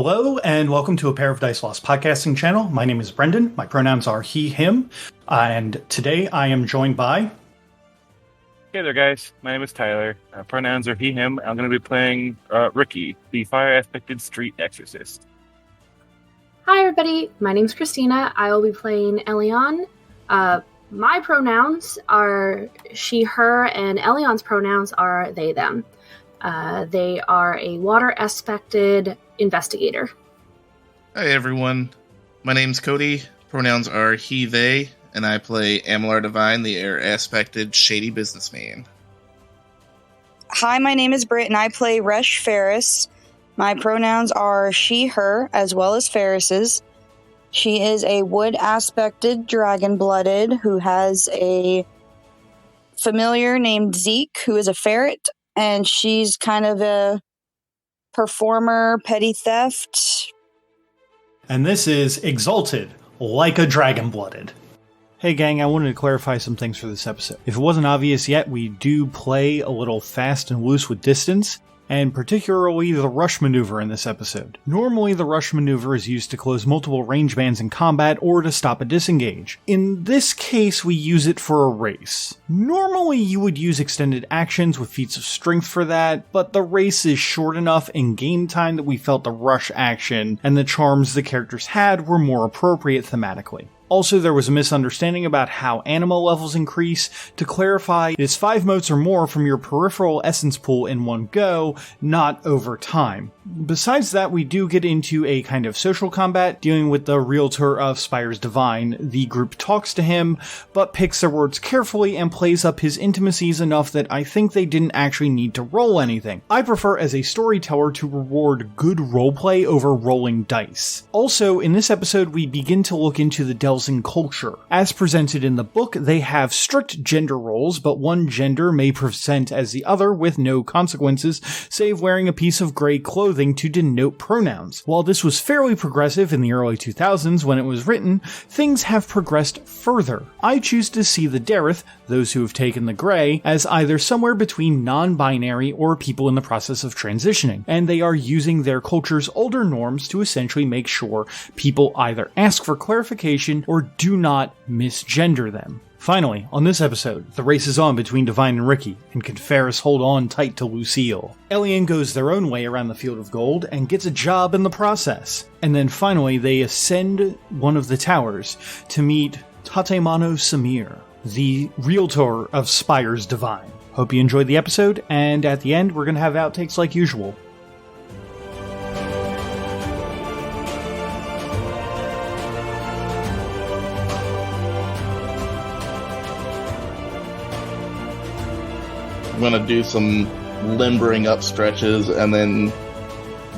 Hello, and welcome to A Pair of Dice Lost podcasting channel. My name is Brendan. My pronouns are he, him, and today I am joined by... Hey there, guys. My name is Tyler. Pronouns are he, him. I'm going to be playing Riki, the fire-aspected street exorcist. Hi, everybody. My name's Christina. I will be playing Ellion. My pronouns are she, her, and Ellion's pronouns are they, them. They are a water-aspected investigator. Hi, everyone. My name's Cody. Pronouns are he, they, and I play Devine, the air-aspected shady businessman. Hi, my name is Britt, and I play Fairus. My pronouns are she, her, as well as Fairus's. She is a wood-aspected dragon-blooded who has a familiar named Zeke, who is a ferret, and she's kind of a performer, petty theft. And this is Exalted, like a dragon-blooded. Hey gang, I wanted to clarify some things for this episode. If it wasn't obvious yet, we do play a little fast and loose with distance, and particularly the rush maneuver in this episode. Normally, the rush maneuver is used to close multiple range bands in combat or to stop a disengage. In this case, we use it for a race. Normally, you would use extended actions with feats of strength for that, but the race is short enough in game time that we felt the rush action and the charms the characters had were more appropriate thematically. Also, there was a misunderstanding about how anima levels increase. To clarify, it is 5 motes or more from your peripheral essence pool in one go, not over time. Besides that, we do get into a kind of social combat, dealing with the realtor of Spires Devine. The group talks to him, but picks their words carefully and plays up his intimacies enough that I think they didn't actually need to roll anything. I prefer as a storyteller to reward good roleplay over rolling dice. Also, in this episode, we begin to look into the Delsin culture. As presented in the book, they have strict gender roles, but one gender may present as the other with no consequences, save wearing a piece of gray clothing to denote pronouns. While this was fairly progressive in the early 2000s when it was written, things have progressed further. I choose to see the Dareth, those who have taken the gray, as either somewhere between non-binary or people in the process of transitioning, and they are using their culture's older norms to essentially make sure people either ask for clarification or do not misgender them. Finally, on this episode, the race is on between Devine and Riki, and can Fairus hold on tight to Lucille? Ellion goes their own way around the Field of Gold and gets a job in the process. And then finally, they ascend one of the towers to meet Tatemano Samir, the realtor of Spires Devine. Hope you enjoyed the episode, and at the end, we're going to have outtakes like usual. I'm going to do some limbering up stretches and then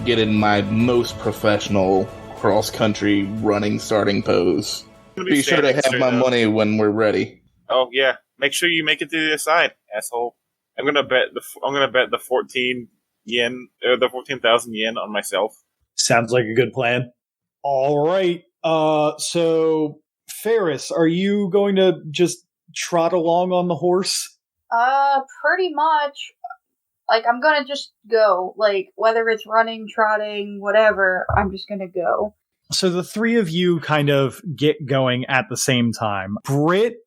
get in my most professional cross-country running starting pose. Be sure to have my money when we're ready. Oh yeah, make sure you make it to the other side, asshole. I'm gonna bet the 14 yen, or the 14,000 yen on myself. Sounds like a good plan. All right. So Fairus, are you going to just trot along on the horse? Pretty much. Like, I'm gonna just go. Like, whether it's running, trotting, whatever, I'm just gonna go. So the three of you kind of get going at the same time. Britt,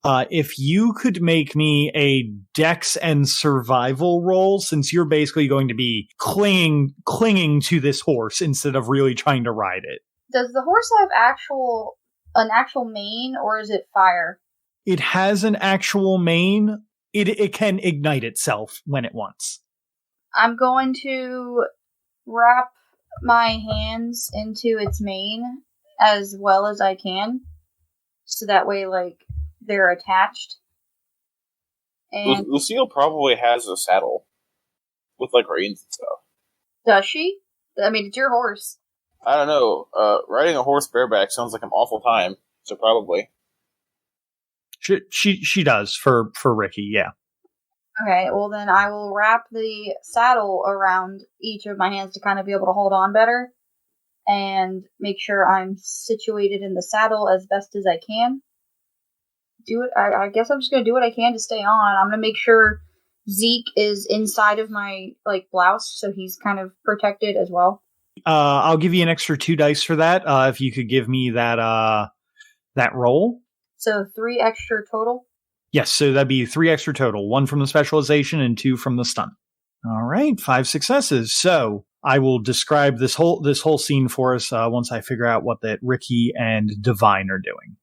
if you could make me a dex and survival roll, since you're basically going to be clinging to this horse instead of really trying to ride it. Does the horse have an actual mane, or is it fire? It has an actual mane. It can ignite itself when it wants. I'm going to wrap my hands into its mane as well as I can, so that way, like, they're attached. And Lucille probably has a saddle with, like, reins and stuff. Does she? I mean, it's your horse. I don't know. Riding a horse bareback sounds like an awful time, so probably. She does for Riki, yeah. Okay, well then I will wrap the saddle around each of my hands to kind of be able to hold on better, and make sure I'm situated in the saddle as best as I can. I guess I'm just gonna do what I can to stay on. I'm gonna make sure Zeke is inside of my, like, blouse, so he's kind of protected as well. I'll give you an extra 2 dice for that. If you could give me that roll. So 3 extra total? Yes, so that'd be 3 extra total. 1 from the specialization and 2 from the stun. All right, 5 successes. So I will describe this whole scene for us once I figure out what that Riki and Devine are doing.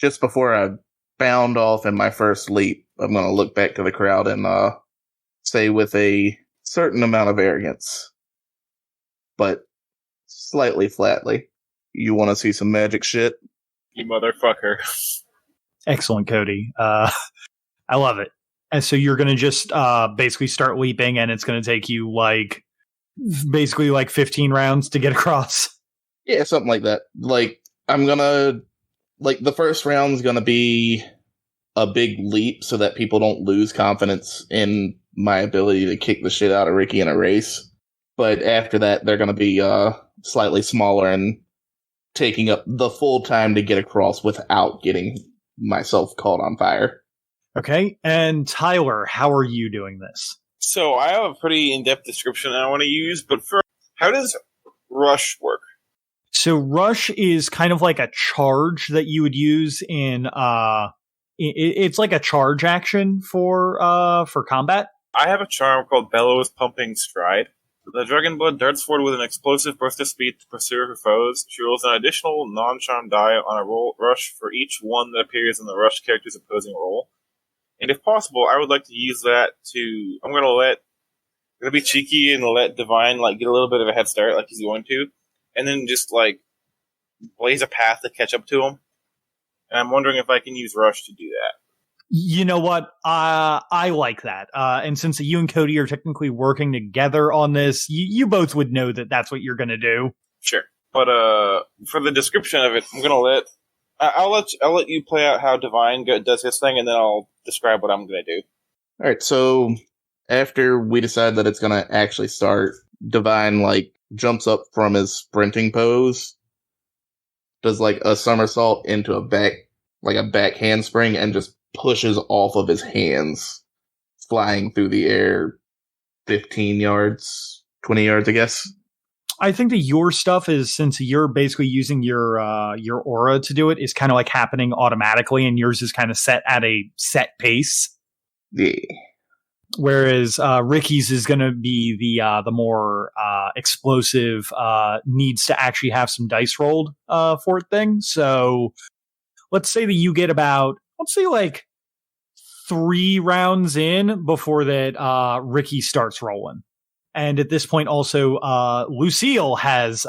Just before I bound off in my first leap, I'm going to look back to the crowd and say with a certain amount of arrogance, but slightly flatly, you want to see some magic shit? You motherfucker. Excellent, Cody. I love it. And so you're going to just basically start leaping, and it's going to take you basically 15 rounds to get across. Yeah, something like that. I'm going to... the first round's going to be a big leap so that people don't lose confidence in my ability to kick the shit out of Riki in a race. But after that, they're going to be slightly smaller and taking up the full time to get across without getting myself caught on fire. Okay, and Tyler, how are you doing this? So I have a pretty in-depth description I want to use, but first, how does Rush work? So Rush is kind of like a charge that you would use in it's like a charge action for combat. I have a charm called Bellows Pumping Stride. The Dragon Blood darts forward with an explosive burst of speed to pursue her foes. She rolls an additional non-charm die on a roll rush for each one that appears in the Rush character's opposing roll. And if possible, I would like to use that to... I'm gonna be cheeky and let Devine get a little bit of a head start like he's going to. And then just blaze a path to catch up to him. And I'm wondering if I can use Rush to do that. You know what? I like that. And since you and Cody are technically working together on this, you both would know that that's what you're going to do. Sure. But for the description of it, I'm going to I'll let you play out how Devine does his thing, and then I'll describe what I'm going to do. All right, so after we decide that it's going to actually start, Devine, jumps up from his sprinting pose, does, a somersault into a back handspring, and just pushes off of his hands, flying through the air 15 yards, 20 yards, I guess. I think that your stuff is, since you're basically using your aura to do it, is kind of happening automatically, and yours is kind of set at a set pace. Yeah. Whereas Riki's is going to be the more explosive, needs to actually have some dice rolled for it thing. So let's say that you get about, 3 rounds in before that Riki starts rolling. And at this point also, Lucille has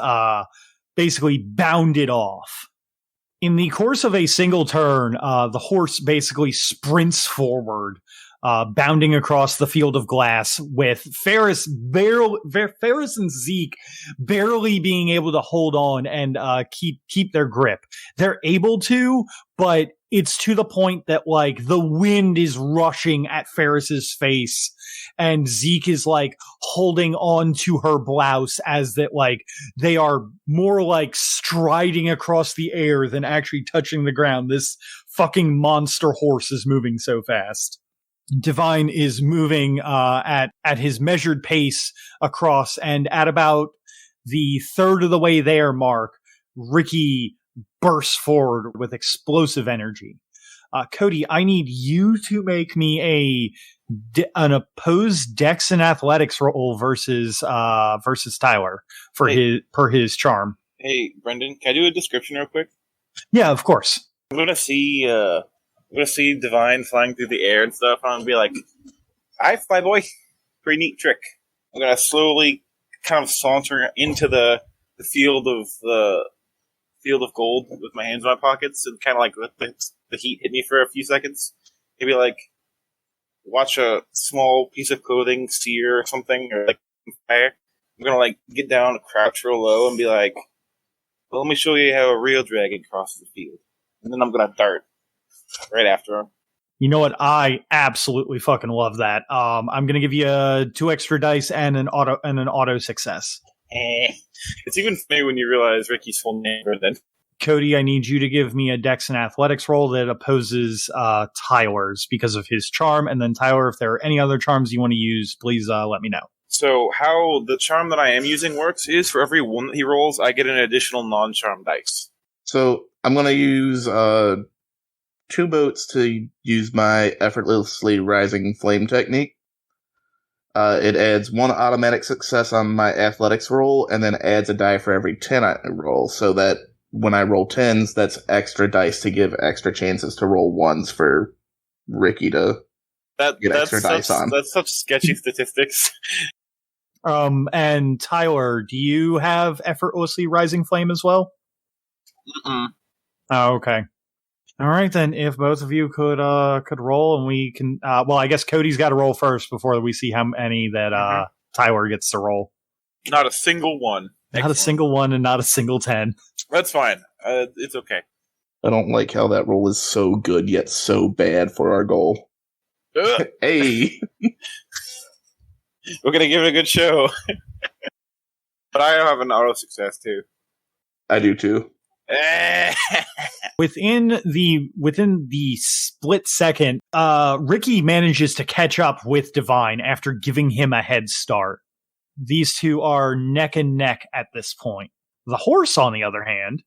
basically bounded off. In the course of a single turn, the horse basically sprints forward, bounding across the field of glass, with Fairus and Zeke barely being able to hold on and keep their grip. They're able to, but it's to the point that the wind is rushing at Ferris's face, and Zeke is holding on to her blouse as that they are more striding across the air than actually touching the ground. This fucking monster horse is moving so fast. Devine is moving at his measured pace across, and at about the third of the way there mark, Riki bursts forward with explosive energy. Cody, I need you to make me an opposed Dex and Athletics roll versus Tyler for his charm. Hey, Brendan, can I do a description real quick? Yeah, of course. I'm gonna see Devine flying through the air and stuff, and I'm gonna be like, "Hi, fly boy, pretty neat trick." I'm gonna slowly kind of saunter into the field of gold with my hands in my pockets, and kind of let the heat hit me for a few seconds. Maybe watch a small piece of clothing sear or something, or fire. I'm gonna get down, crouch real low, and be like, "Well, let me show you how a real dragon crosses the field." And then I'm gonna dart right after him. You know what? I absolutely fucking love that. I'm gonna give you 2 extra dice and an auto success. It's even funny when you realize Riki's full name, Brendan. Cody, I need you to give me a Dex and Athletics roll that opposes Tyler's because of his charm. And then Tyler, if there are any other charms you want to use, please let me know. So how the charm that I am using works is for every one that he rolls, I get an additional non-charm dice. So I'm going to use 2 boats to use my effortlessly rising flame technique. It adds 1 automatic success on my athletics roll, and then adds a die for every 10 I roll, so that when I roll 10s, that's extra dice to give extra chances to roll 1s for Riki to get extra dice on. That's such sketchy statistics. And Tyler, do you have effortlessly rising flame as well? Mm-mm. Oh, okay. All right, then. If both of you could roll, and we can. Well, I guess Cody's got to roll first before we see how many that Tyler gets to roll. Not a single one. Not a single one, and not a single 10. That's fine. It's okay. I don't like how that roll is so good yet so bad for our goal. Hey, we're gonna give it a good show. But I have an auto success too. I do too. Within the split second, Riki manages to catch up with Devine after giving him a head start. These two are neck and neck at this point. The horse, on the other hand,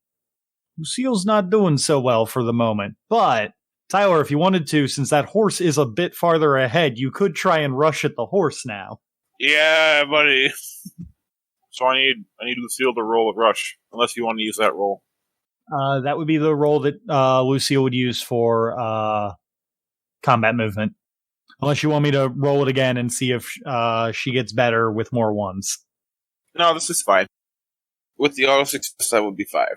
Lucille's not doing so well for the moment. But, Tyler, if you wanted to, since that horse is a bit farther ahead, you could try and rush at the horse now. Yeah, buddy. So I need Lucille to roll a rush, unless you want to use that roll. That would be the roll that Lucille would use for combat movement. Unless you want me to roll it again and see if she gets better with more ones. No, this is fine. With the auto success, that would be 5.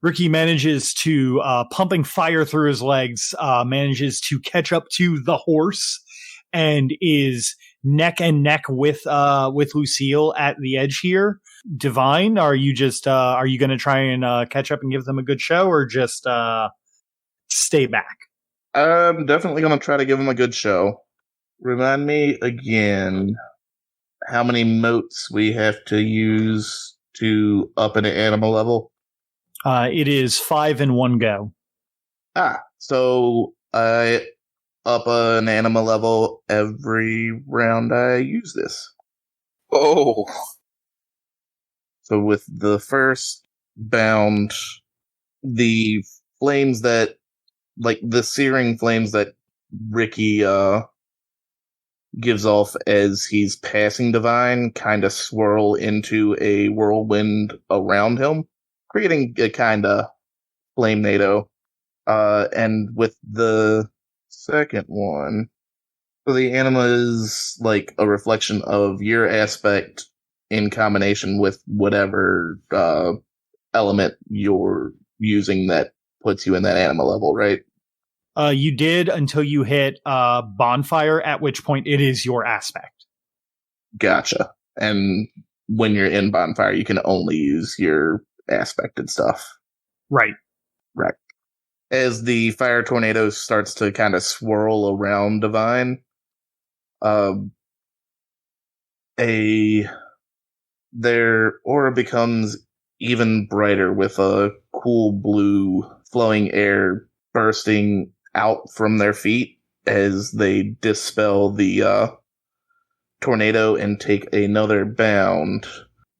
Riki manages to, pumping fire through his legs, manages to catch up to the horse and is neck and neck with Lucille at the edge here. Devine, are you going to try and catch up and give them a good show, or just stay back? I'm definitely going to try to give them a good show. Remind me again how many motes we have to use to up an animal level. It is 5 in one go. So I up an animal level every round I use this. Oh. So with the first bound, the flames that, like the searing flames that Riki gives off as he's passing Devine, kind of swirl into a whirlwind around him, creating a kind of flame-nado. And with the second one, so the anima is like a reflection of your aspect in combination with whatever element you're using that puts you in that anima level, right? You did until you hit bonfire, at which point it is your aspect. Gotcha. And when you're in bonfire, you can only use your aspected stuff. Right. Right. As the fire tornado starts to kind of swirl around Devine, their aura becomes even brighter with a cool blue flowing air bursting out from their feet as they dispel the tornado and take another bound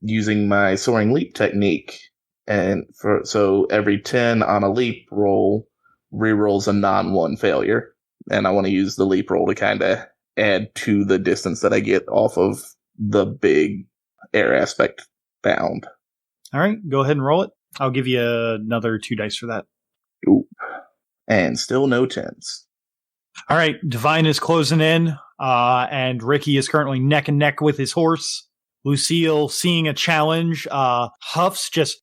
using my soaring leap technique. And so every 10 on a leap roll rerolls a non-1 failure. And I want to use the leap roll to kind of add to the distance that I get off of the big air aspect bound. All right, go ahead and roll it. I'll give you another 2 dice for that. Oop. And still no 10s. All right, Devine is closing in, and Riki is currently neck and neck with his horse. Lucille, seeing a challenge, huffs just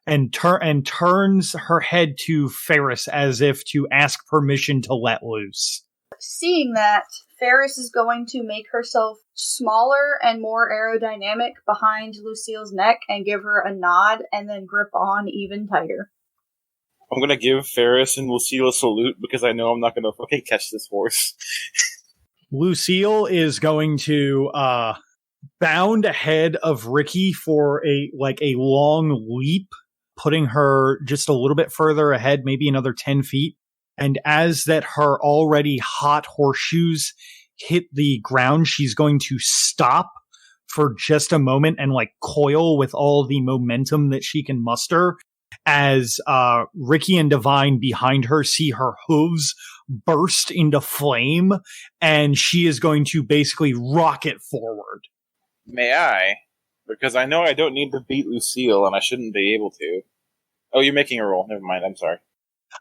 and turns her head to Fairus as if to ask permission to let loose. Seeing that, Fairus is going to make herself smaller and more aerodynamic behind Lucille's neck and give her a nod and then grip on even tighter. I'm going to give Fairus and Lucille a salute because I know I'm not going to fucking catch this horse. Lucille is going to bound ahead of Riki for a long leap, putting her just a little bit further ahead, maybe another 10 feet. And as that her already hot horseshoes hit the ground, she's going to stop for just a moment and like coil with all the momentum that she can muster as Riki and Devine behind her see her hooves burst into flame, and she is going to basically rocket forward. May I? Because I know I don't need to beat Lucille, and I shouldn't be able to. Oh, you're making a roll. Never mind, I'm sorry.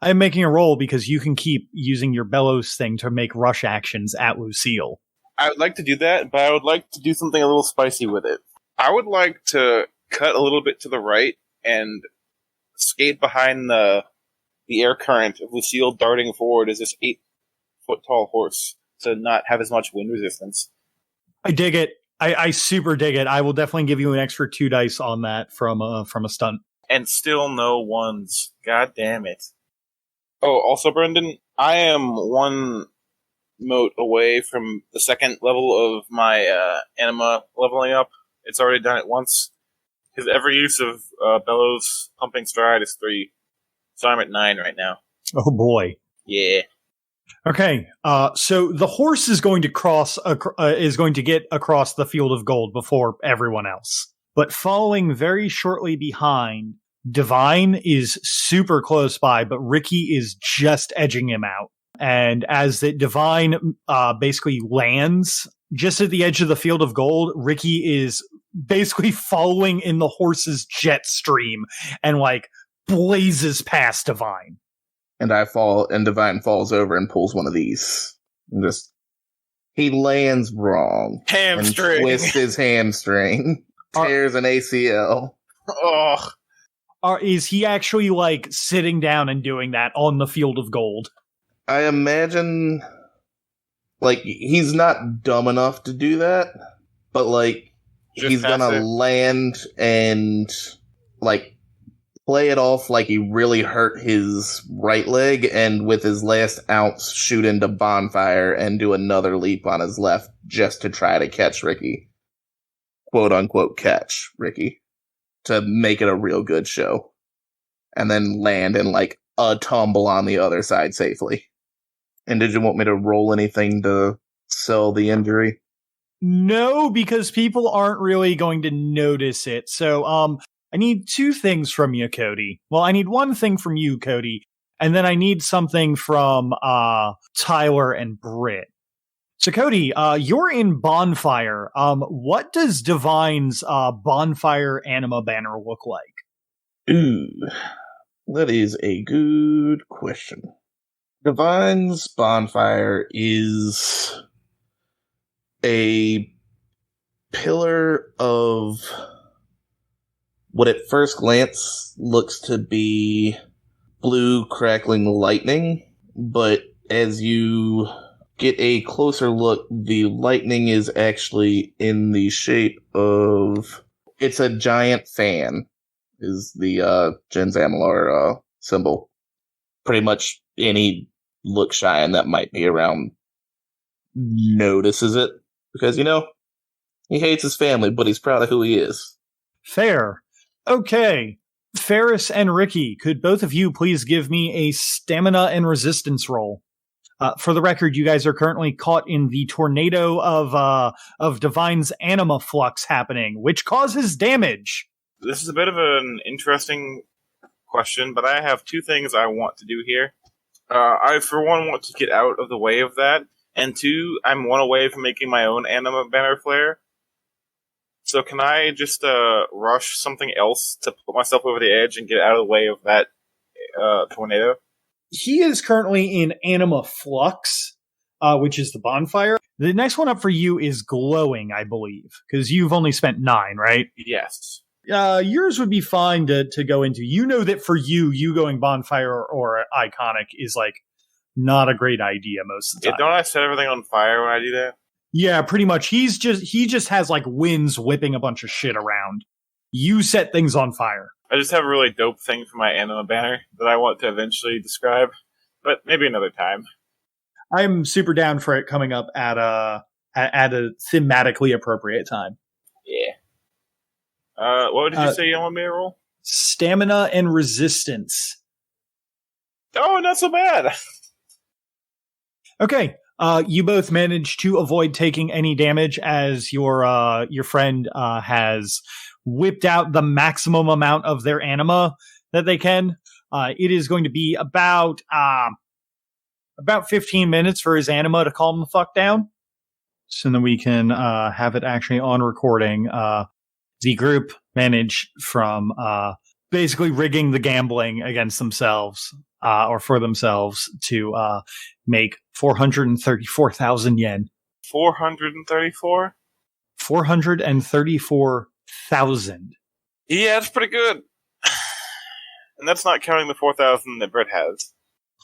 I'm making a roll because you can keep using your bellows thing to make rush actions at Lucille. I would like to do that, but I would like to do something a little spicy with it. I would like to cut a little bit to the right and skate behind the air current of Lucille darting forward as this 8-foot-tall horse to not have as much wind resistance. I dig it. I super dig it. I will definitely give you an extra 2 dice on that from a stunt. And still no ones. God damn it. Oh, also, Brendan, I am 1 mote away from the second level of my anima leveling up. It's already done it once. Because every use of Bellows Pumping Stride is 3. So I'm at 9 right now. Oh boy. Yeah. Okay, so the horse is going to get across the field of gold before everyone else. But following very shortly behind, Devine is super close by, but Riki is just edging him out. And as the Devine basically lands just at the edge of the field of gold, Riki is basically following in the horse's jet stream and like blazes past Devine. And I fall, and Devine falls over and pulls one of these. And he lands wrong. Hamstring. And twists his hamstring. Tears an ACL. Ugh. Is he actually like sitting down and doing that on the field of gold? I imagine, like, he's not dumb enough to do that, but like, he's gonna land and like play it off like he really hurt his right leg, and with his last ounce shoot into Bonfire and do another leap on his left just to try to catch Riki. Quote unquote catch Riki. To make it a real good show. And then land in like a tumble on the other side safely. And did you want me to roll anything to sell the injury? No, because people aren't really going to notice it. So, I need 2 things from you, Cody. Well, I need 1 thing from you, Cody, and then I need something from Tyler and Britt. So, Cody, you're in Bonfire. What does Divine's Bonfire anima banner look like? Ooh, that is a good question. Divine's Bonfire is a pillar of what at first glance looks to be blue crackling lightning, but as you get a closer look, the lightning is actually in the shape of... It's a giant fan, is the Genzamalar symbol. Pretty much any Look-Shine that might be around notices it, because, you know, he hates his family, but he's proud of who he is. Fair. Okay. Fairus and Riki, could both of you please give me a stamina and resistance roll? For the record, you guys are currently caught in the tornado of Divine's anima flux happening, which causes damage. This is a bit of an interesting question, but I have 2 things I want to do here. I, for one, want to get out of the way of that, and 2, I'm 1 away from making my own anima banner flare. So can I just rush something else to put myself over the edge and get out of the way of that tornado? He is currently in anima flux, which is the bonfire. The next one up for you is glowing, I believe, because you've only spent 9, right? Yes. Yours would be fine to go into. You know that for you going bonfire or iconic is like not a great idea most of the time. Don't I set everything on fire when I do that? Yeah, pretty much. He just has like winds whipping a bunch of shit around. You set things on fire. I just have a really dope thing for my anima banner that I want to eventually describe, but maybe another time. I'm super down for it coming up at a thematically appropriate time. Yeah. What did you say you want me to roll? Stamina and resistance. Oh, not so bad. Okay. You both manage to avoid taking any damage as your friend has whipped out the maximum amount of their anima that they can. It is going to be about 15 minutes for his anima to calm the fuck down. So then we can have it actually on recording. The group managed from basically rigging the gambling against themselves or for themselves to make 434,000 yen. 434? 434,000. Yeah, that's pretty good. And that's not counting the 4,000 that Britt has.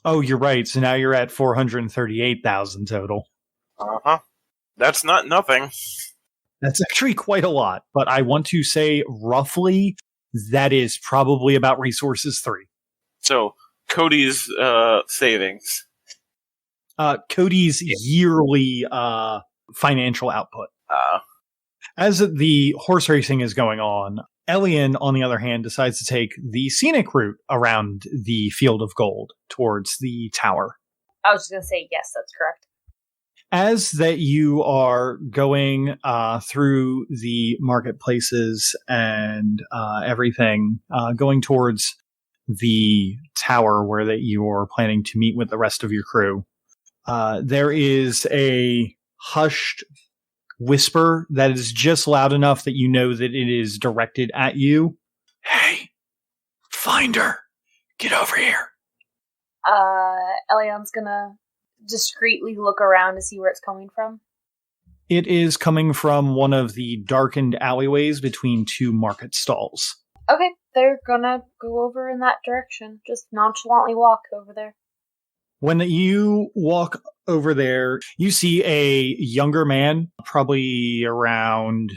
Oh, you're right. So now you're at 438,000 total. Uh-huh. That's not nothing. That's actually quite a lot, but I want to say roughly that is probably about resources 3. So, Cody's savings. Cody's yearly financial output. As the horse racing is going on, Ellion, on the other hand, decides to take the scenic route around the Field of Gold towards the tower. I was just going to say, yes, that's correct. As that you are going through the marketplaces and everything, going towards the tower where that you're planning to meet with the rest of your crew, there is a hushed whisper that is just loud enough that you know that it is directed at you. Hey, find her. Get over here. Ellion's gonna discreetly look around to see where it's coming from. It is coming from one of the darkened alleyways between 2 market stalls. Okay, they're gonna go over in that direction. Just nonchalantly walk over there. When you walk over there, you see a younger man, probably around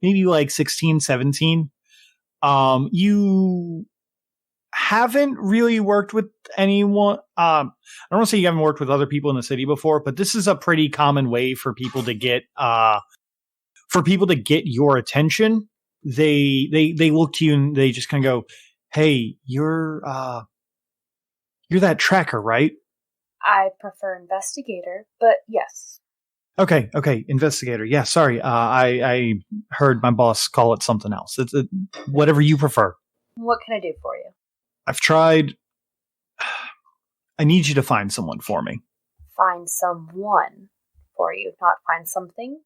maybe like 16, 17. You haven't really worked with anyone. I don't want to say you haven't worked with other people in the city before, but this is a pretty common way for people to get your attention. They look to you and they just kind of go, "Hey, you're that tracker, right?" I prefer investigator, but yes. Okay, investigator. Yeah, sorry. I heard my boss call it something else. It's whatever you prefer. What can I do for you? I've tried. I need you to find someone for me. Find someone for you, not find something?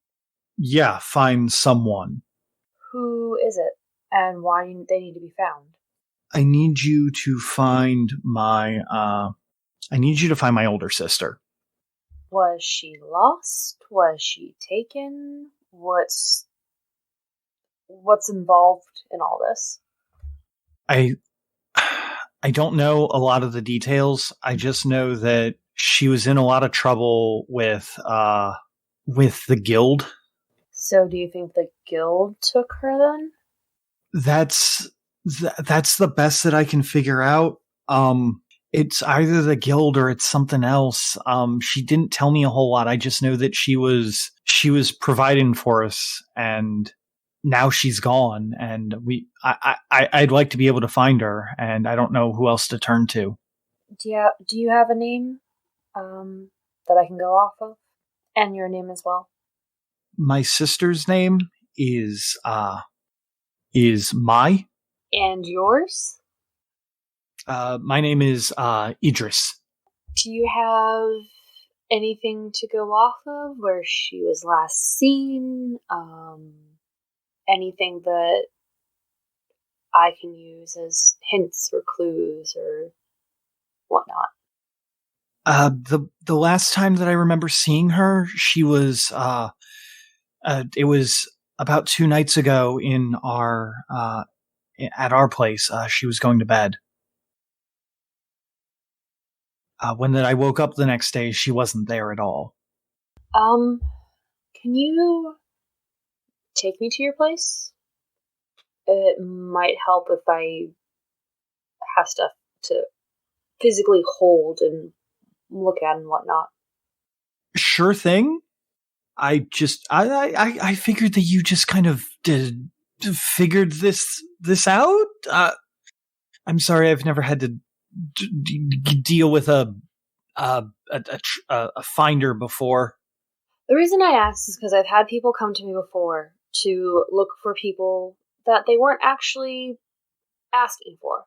Yeah, find someone. Who is it, and why do they need to be found? I need you to find my older sister. Was she lost? Was she taken? What's involved in all this? I don't know a lot of the details. I just know that she was in a lot of trouble with the guild. So do you think the guild took her then? That's the best that I can figure out. It's either the guild or it's something else. She didn't tell me a whole lot. I just know that she was providing for us, and now she's gone. And I'd like to be able to find her, and I don't know who else to turn to. Do you have a name that I can go off of, and your name as well? My sister's name is Mai. And yours? My name is Idris. Do you have anything to go off of where she was last seen? Anything that I can use as hints or clues or whatnot? The last time that I remember seeing her, she was it was about 2 nights ago in our at our place. She was going to bed. When I woke up the next day, she wasn't there at all. Can you take me to your place? It might help if I have stuff to physically hold and look at and whatnot. Sure thing. I figured that you just kind of figured this out. I'm sorry, I've never had to deal with a a finder before. The reason I asked is because I've had people come to me before to look for people that they weren't actually asking for.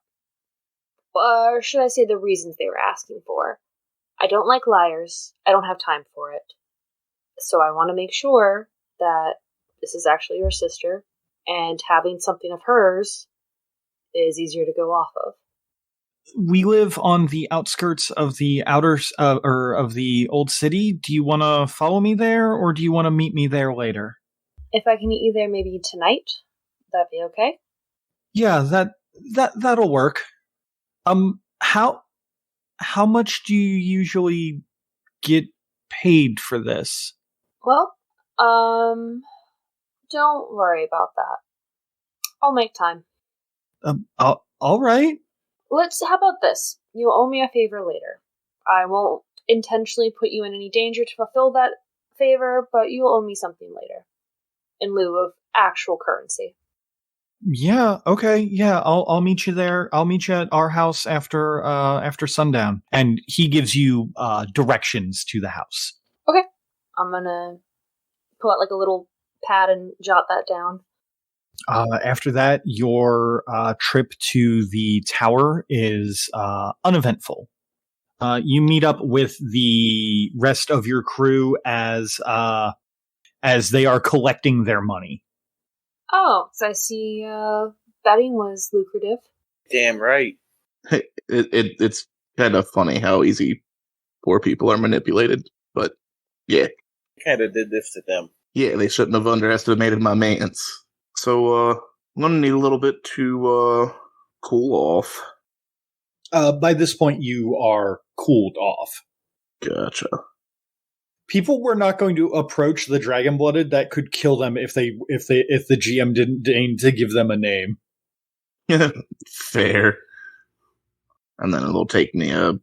Or should I say the reasons they were asking for? I don't like liars. I don't have time for it. So I want to make sure that this is actually your sister, and having something of hers is easier to go off of. We live on the outskirts of the or of the old city. Do you want to follow me there, or do you want to meet me there later? If I can meet you there maybe tonight, that'd be okay? Yeah, that'll work. How much do you usually get paid for this? Well, don't worry about that. I'll make time. All right. How about this? You owe me a favor later. I won't intentionally put you in any danger to fulfill that favor, but you'll owe me something later. In lieu of actual currency. Yeah, okay, yeah, I'll meet you there. I'll meet you at our house after sundown. And he gives you directions to the house. Okay. I'm gonna pull out like a little pad and jot that down. After that, your trip to the tower is uneventful. You meet up with the rest of your crew as they are collecting their money. Oh, so I see betting was lucrative. Damn right. It's kind of funny how easy poor people are manipulated, but yeah. Kind of did this to them. Yeah, they shouldn't have underestimated my maintenance. So, I'm gonna need a little bit to cool off. By this point, you are cooled off. Gotcha. People were not going to approach the Dragon-Blooded. That could kill them if the GM didn't deign to give them a name. Fair. And then it'll take me a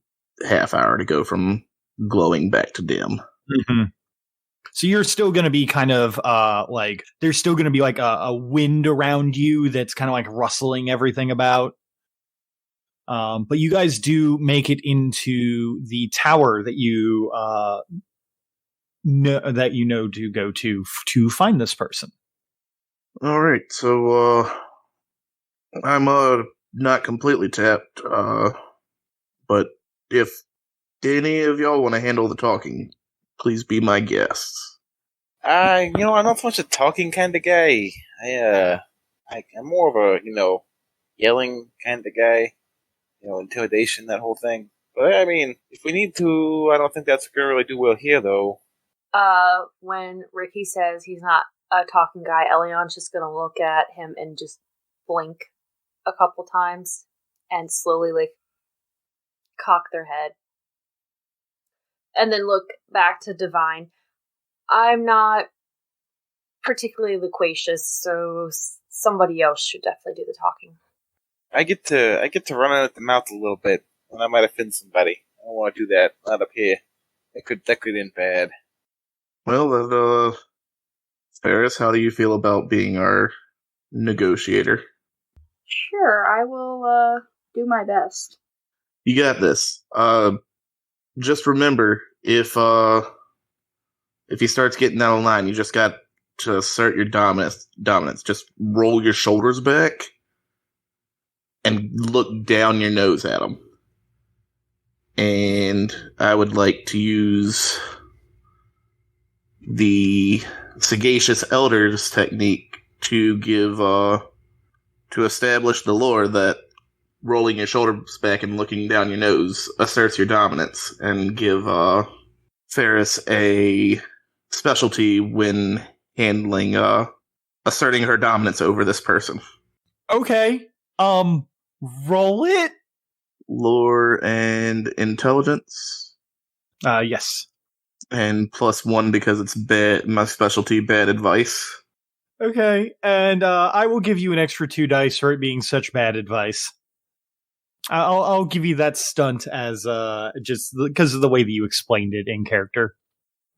half hour to go from glowing back to dim. Mm-hmm. So you're still going to be kind of there's still going to be like a wind around you that's kind of like rustling everything about. But you guys do make it into the tower that you know to go to find this person. All right, so I'm not completely tapped, but if any of y'all want to handle the talking, please be my guests. I'm not so much a talking kind of guy. I'm more of a, yelling kind of guy. Intimidation, that whole thing. But, I mean, if we need to, I don't think that's going to really do well here, though. When Riki says he's not a talking guy, Ellion's just gonna look at him and just blink a couple times and slowly, cock their head. And then look back to Devine. I'm not particularly loquacious, so somebody else should definitely do the talking. I get to run out at the mouth a little bit, and I might offend somebody. I don't want to do that. Not up here. That could end bad. Well, then, Fairus, how do you feel about being our negotiator? Sure, I will do my best. You got this. Just remember, if he starts getting out of line, you just got to assert your dominance. Just roll your shoulders back and look down your nose at him. And I would like to use the Sagacious Elders technique to establish the lore that rolling your shoulders back and looking down your nose asserts your dominance, and give Fairus a specialty when handling asserting her dominance over this person. Okay. Roll it. Lore and intelligence. Yes. And +1 because it's bad. My specialty, bad advice. Okay, and I will give you an extra 2 dice for it being such bad advice. I'll give you that stunt as just because of the way that you explained it in character.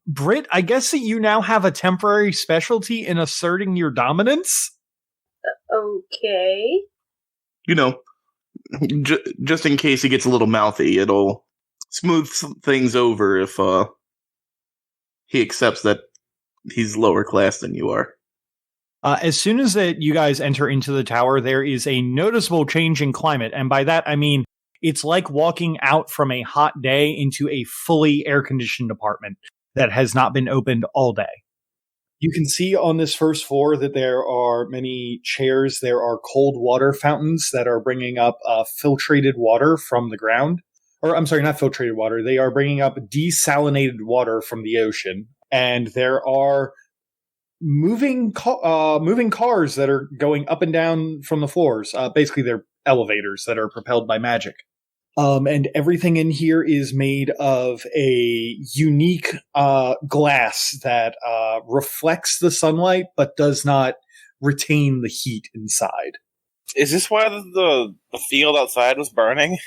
Britt, I guess that you now have a temporary specialty in asserting your dominance? Okay. Just in case he gets a little mouthy, it'll smooth things over if he accepts that he's lower class than you are. As soon as you guys enter into the tower, there is a noticeable change in climate. And by that, I mean, it's like walking out from a hot day into a fully air-conditioned apartment that has not been opened all day. You can see on this first floor that there are many chairs. There are cold water fountains that are bringing up filtrated water from the ground. Or, I'm sorry, not filtrated water. They are bringing up desalinated water from the ocean. And there are moving cars that are going up and down from the floors. Basically, they're elevators that are propelled by magic. And everything in here is made of a unique glass that reflects the sunlight but does not retain the heat inside. Is this why the field outside was burning?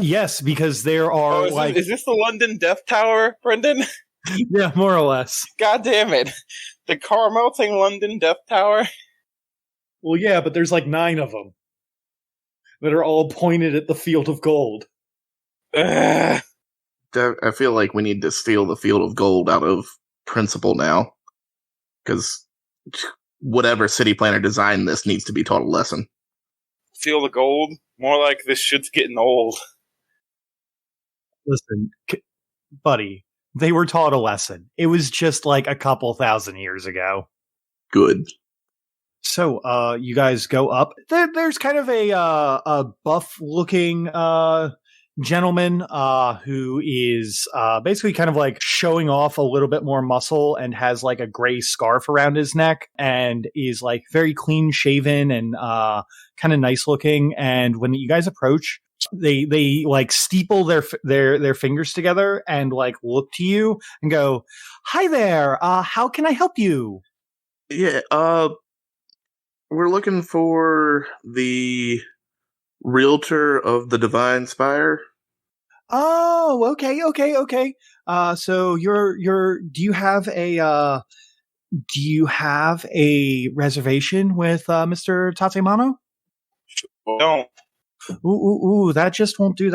Yes, because there are is this the London Death Tower, Brendan? Yeah, more or less. God damn it. The car melting London Death Tower? Well, yeah, but there's like 9 of them that are all pointed at the field of gold. I feel like we need to steal the field of gold out of principle now. Because whatever city planner designed this needs to be taught a lesson. Field of gold? More like this shit's getting old. Listen, buddy, they were taught a lesson. It was just like a couple thousand years ago. Good. So, you guys go up. There's kind of a buff-looking gentleman who is basically kind of like showing off a little bit more muscle and has like a gray scarf around his neck and is like very clean-shaven and kind of nice-looking. And when you guys approach, they like steeple their fingers together and like look to you and go, "Hi there. How can I help you?" Yeah. We're looking for the realtor of the Divine Spire. Oh, okay. So do you have a reservation with Mr. Tatemano? Don't. Ooh, that just won't do.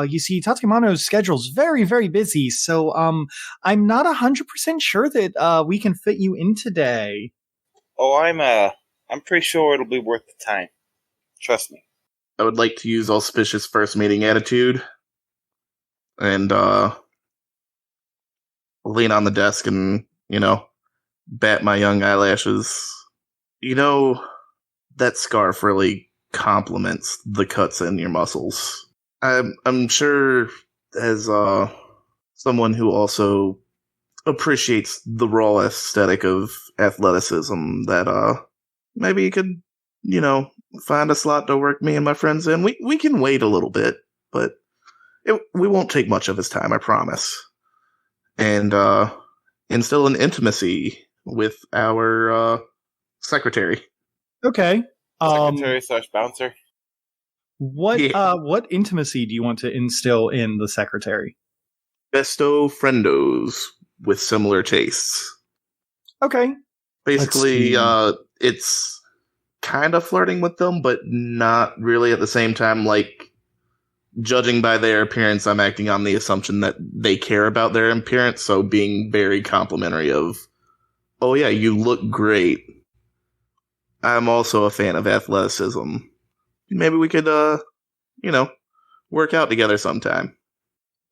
You see, Tatemano's schedule's very, very busy, so I'm not 100% sure that we can fit you in today. Oh, I'm pretty sure it'll be worth the time. Trust me. I would like to use auspicious first meeting attitude and lean on the desk and, bat my young eyelashes. That scarf really complements the cuts in your muscles. I'm sure as someone who also appreciates the raw aesthetic of athleticism that maybe you could, find a slot to work me and my friends in. We can wait a little bit, but we won't take much of his time, I promise. And instill an intimacy with our secretary. Okay. Secretary/bouncer. What intimacy do you want to instill in the secretary? Besto friendos with similar tastes. Okay. Basically, it's kind of flirting with them, but not really at the same time. Like, judging by their appearance, I'm acting on the assumption that they care about their appearance, so being very complimentary of, oh yeah, you look great. I'm also a fan of athleticism. Maybe we could, work out together sometime.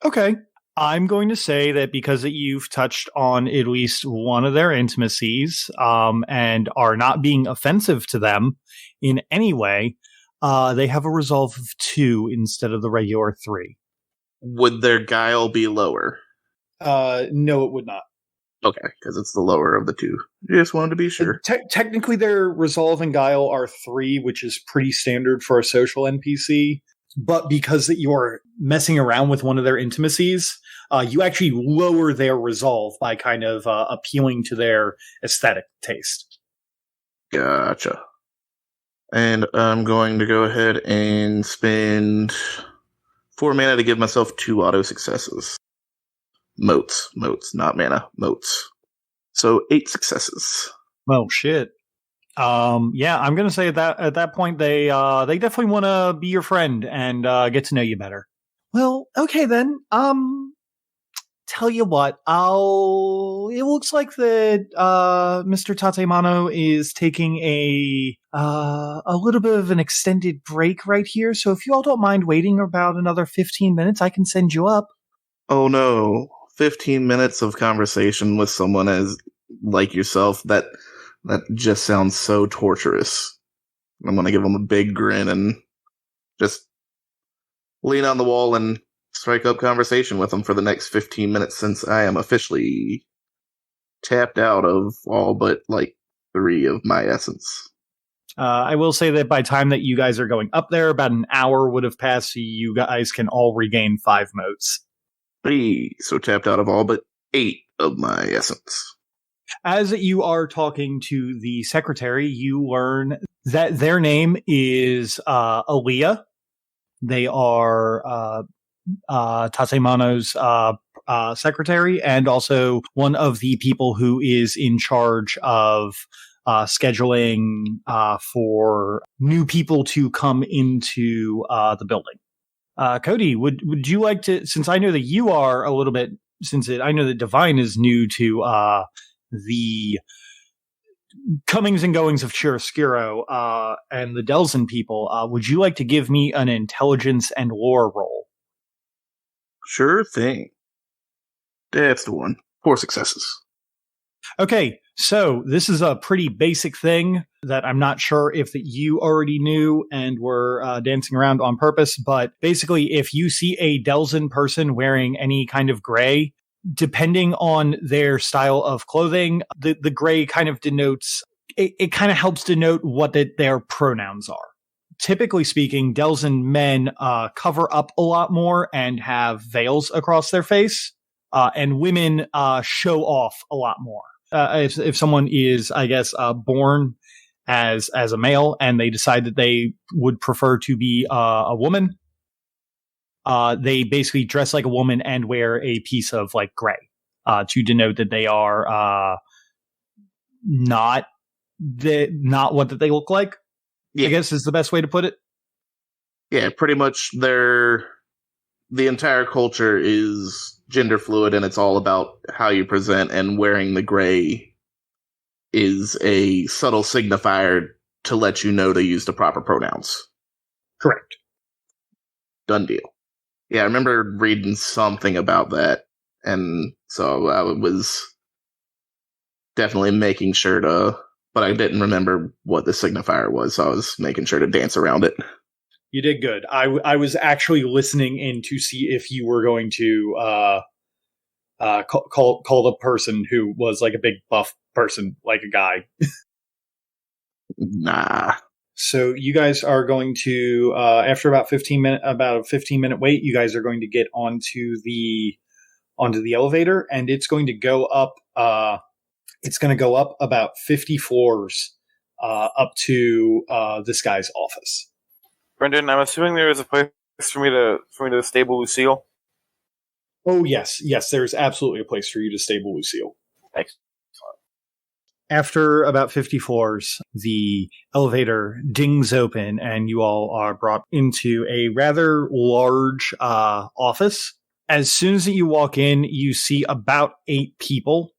Okay. I'm going to say that because you've touched on at least one of their intimacies and are not being offensive to them in any way, they have a resolve of 2 instead of the regular 3. Would their guile be lower? No, it would not. Okay, because it's the lower of the 2. Just wanted to be sure. Technically, their resolve and guile are 3, which is pretty standard for a social NPC. But because that you're messing around with one of their intimacies, you actually lower their resolve by kind of appealing to their aesthetic taste. Gotcha. And I'm going to go ahead and spend 4 mana to give myself 2 auto successes. Motes, not mana, motes. So 8 successes. Well, shit. Yeah, I'm gonna say at that point they definitely want to be your friend and get to know you better. Well, okay then. Tell you what, it looks like that, Mr. Tatemano is taking a little bit of an extended break right here. So if you all don't mind waiting about another 15 minutes, I can send you up. Oh no, 15 minutes of conversation with someone as like yourself, that just sounds so torturous. I'm gonna give him a big grin and just lean on the wall and strike up conversation with him for the next 15 minutes, since I am officially tapped out of all but like 3 of my essence. I will say that by the time that you guys are going up there, about an hour would have passed, so you guys can all regain 5 motes. 3, so tapped out of all but 8 of my essence. As you are talking to the secretary, you learn that their name is Aaliyah. They are Tatemano's secretary, and also one of the people who is in charge of scheduling for new people to come into the building. Cody, would you like to, since I know that you are a little bit, I know that Devine is new to the comings and goings of Chiaroscuro and the Delzin people, would you like to give me an intelligence and lore roll? Sure thing. That's the one. 4 successes. Okay, so this is a pretty basic thing that I'm not sure if that you already knew and were dancing around on purpose, but basically if you see a Delzin person wearing any kind of gray, depending on their style of clothing, the gray kind of denotes, it kind of helps denote what their pronouns are. Typically speaking, Delzin men cover up a lot more and have veils across their face, and women show off a lot more. If someone is, I guess, born as a male and they decide that they would prefer to be a woman, they basically dress like a woman and wear a piece of like gray to denote that they are not what that they look like. Yeah. I guess is the best way to put it. Yeah, pretty much the entire culture is gender fluid, and it's all about how you present, and wearing the gray is a subtle signifier to let you know to use the proper pronouns. Correct. Done deal. Yeah, I remember reading something about that, and so I was definitely making sure to, but I didn't remember what the signifier was, so I was making sure to dance around it. You did good. I was actually listening in to see if you were going to call the person who was like a big buff person, like a guy. Nah. So you guys are going to after about a 15-minute wait, you guys are going to get onto the elevator, and it's going to go up. It's going to go up about 50 floors up to this guy's office. Brendan, I'm assuming there is a place for me to stable Lucille. Oh yes, there's absolutely a place for you to stable Lucille. Thanks. After about 50 floors, the elevator dings open, and you all are brought into a rather large office. As soon as you walk in, you see about 9 people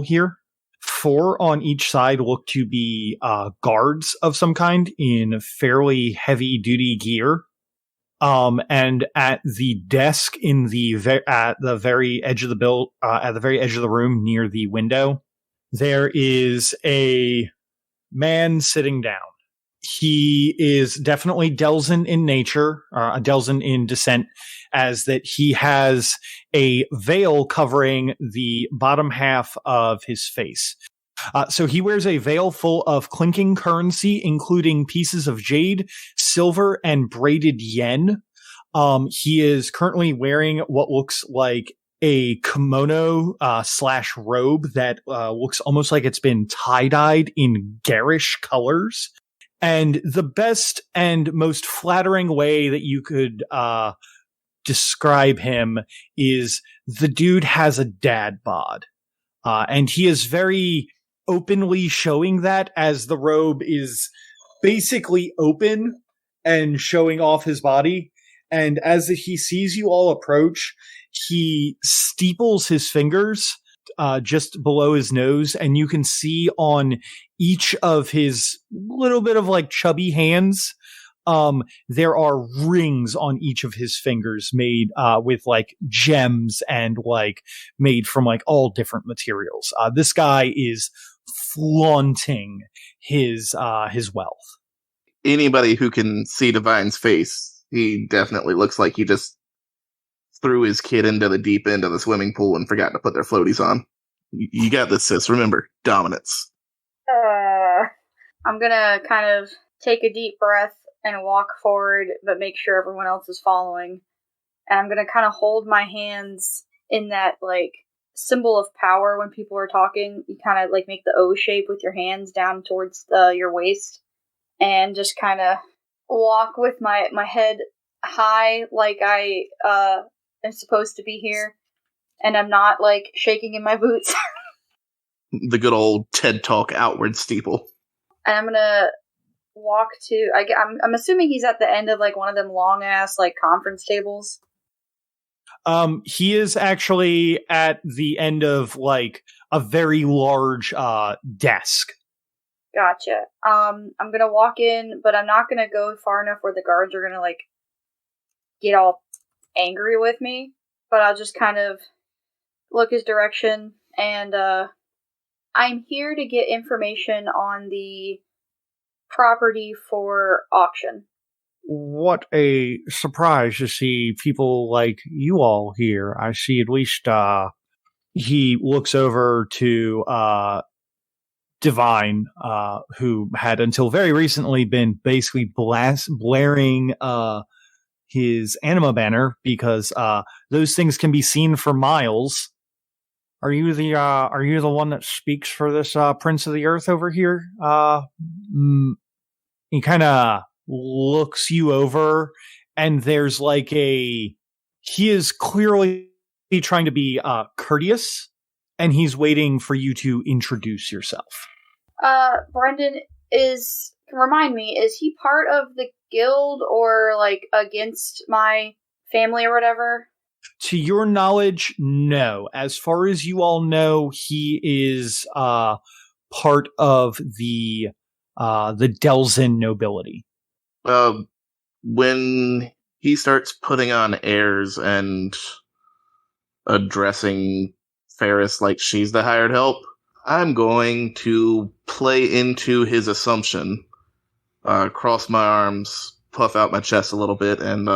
here. 4 on each side look to be guards of some kind in fairly heavy-duty gear. And at the desk at the very edge of the room near the window, there is a man sitting down. He is definitely Delzin in nature, a Delzin in descent, as that he has a veil covering the bottom half of his face. So he wears a veil full of clinking currency, including pieces of jade, silver, and braided yen. He is currently wearing what looks like a kimono / robe that looks almost like it's been tie-dyed in garish colors. And the best and most flattering way that you could describe him is the dude has a dad bod. And he is very openly showing that, as the robe is basically open and showing off his body. And as he sees you all approach, he steeples his fingers just below his nose, and you can see on each of his little bit of like chubby hands, there are rings on each of his fingers made with like gems and like made from like all different materials. This guy is flaunting his wealth. Anybody who can see Divine's face, he definitely looks like he just threw his kid into the deep end of the swimming pool and forgot to put their floaties on. You got this, sis. Remember, dominance. I'm gonna kind of take a deep breath and walk forward, but make sure everyone else is following. And I'm gonna kind of hold my hands in that, like, symbol of power when people are talking. You kind of, like, make the O shape with your hands down towards your waist. And just kind of walk with my head high, like I am supposed to be here. And I'm not, like, shaking in my boots. The good old TED Talk outward steeple. And I'm gonna walk to... I'm assuming he's at the end of, like, one of them long-ass, like, conference tables. He is actually at the end of, like, a very large desk. Gotcha. I'm gonna walk in, but I'm not gonna go far enough where the guards are gonna, like, get all angry with me. But I'll just kind of look his direction, and I'm here to get information on the property for auction. What a surprise to see people like you all here. I see at least, he looks over to, Devine, who had until very recently been basically blaring, his anima banner because, those things can be seen for miles. Are you the one that speaks for this, Prince of the Earth over here? He kind of looks you over, and there's like he is clearly trying to be courteous, and he's waiting for you to introduce yourself. Brendan, remind me, is he part of the guild or, like, against my family or whatever? To your knowledge, no. As far as you all know, he is part of the Delzin nobility. When he starts putting on airs and addressing Fairus like she's the hired help, I'm going to play into his assumption, cross my arms, puff out my chest a little bit, and